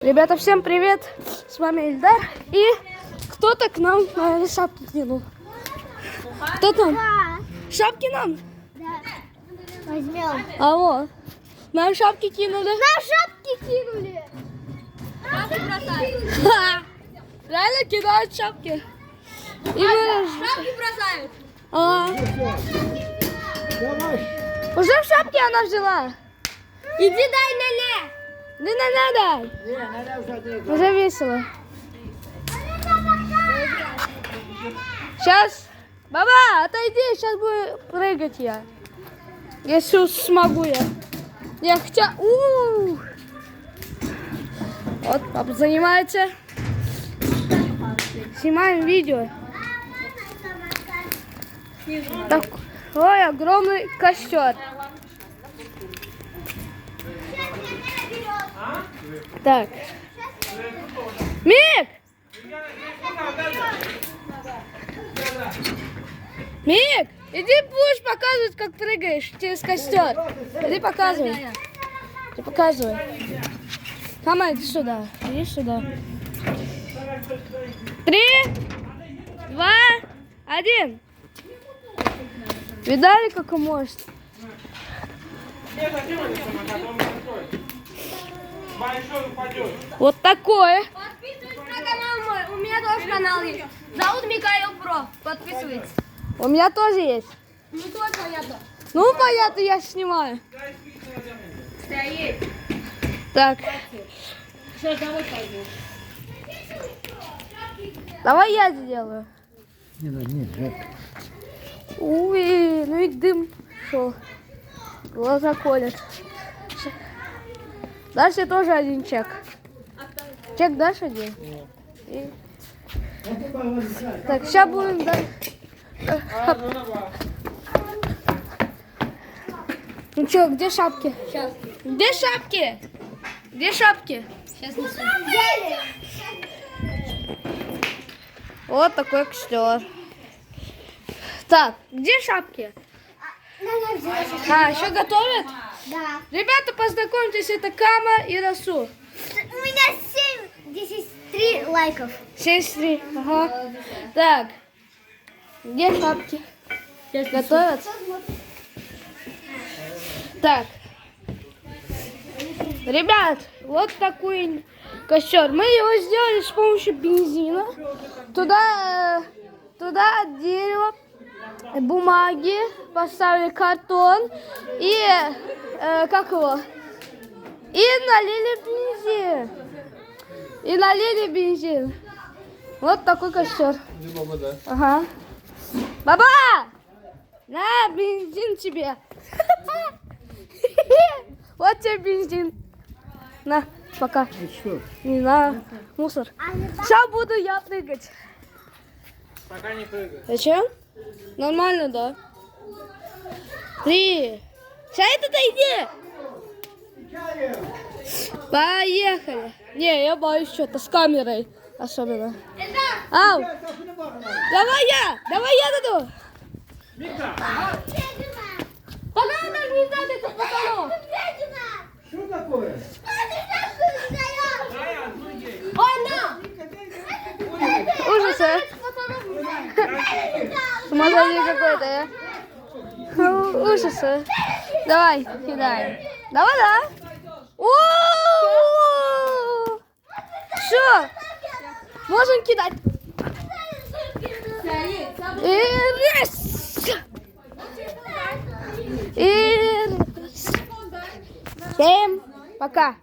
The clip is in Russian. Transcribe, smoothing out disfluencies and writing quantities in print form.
Ребята, всем привет! С вами Ильдар. И кто-то к нам шапки кинул. Кто там? Шапки нам? Да. Возьмем. Алло. Нам шапки кинули. Нам шапки кинули. Шапки бросают. Ха! Реально кидают шапки. И мы... Шапки бросают. Уже в шапке она взяла. Иди дай Нене. Не надо. Уже весело. Сейчас. Баба, отойди, сейчас буду прыгать я. Если смогу я. Я хотя... Вот, папа занимается. Снимаем видео. Такой огромный костер. Так. Мик! Мик, иди будешь показывать, как прыгаешь через костер. Иди показывай. Иди показывай. Мама, иди сюда. Иди сюда. 3, 2, 1. Видали, как он может? Вот такое. Подписывайтесь на канал мой. У меня тоже канал есть. Зовут Михаил Про. Подписывайтесь. У меня тоже есть. Ну тоже понятно. Ну, понятно, я снимаю. Да, есть. Так, Сейчас домой пойду. давай я сделаю. Нет. Ой, ну и дым шел. Глаза колят. Дашь я тоже один чек. Чек дашь один? И- Так, сейчас будем дать. Ну что, где шапки? Сейчас. Где шапки? Где шапки? Сейчас несу. Вот такой костер. Так, где шапки? А, еще готовят? Да. Ребята, познакомьтесь, это Кама и Расу. У меня 73 лайков. 73, ага. Так, где шапки? Готовят? Так. Ребят, вот такой костер. Мы его сделали с помощью бензина. Туда дерево, бумаги, поставили картон и как его? И налили бензин. Вот такой костер. Ага. Баба! На, бензин тебе. Вот тебе бензин. На, пока. Не на мусор. Сейчас буду я прыгать. Пока не прыгай. Зачем? Нормально, да? 3. Сейчас отойди. Поехали. Не, я боюсь что-то с камерой. Особенно. Ау. Давай я даду. Пока она даже не знает, это потолок. Что такое? Ой, на! Ужасы. Сумасшедший какой-то, я. Ужасы. Давай, кидаем. Давай. Все. Можем кидать. И раз. И раз. Всем пока.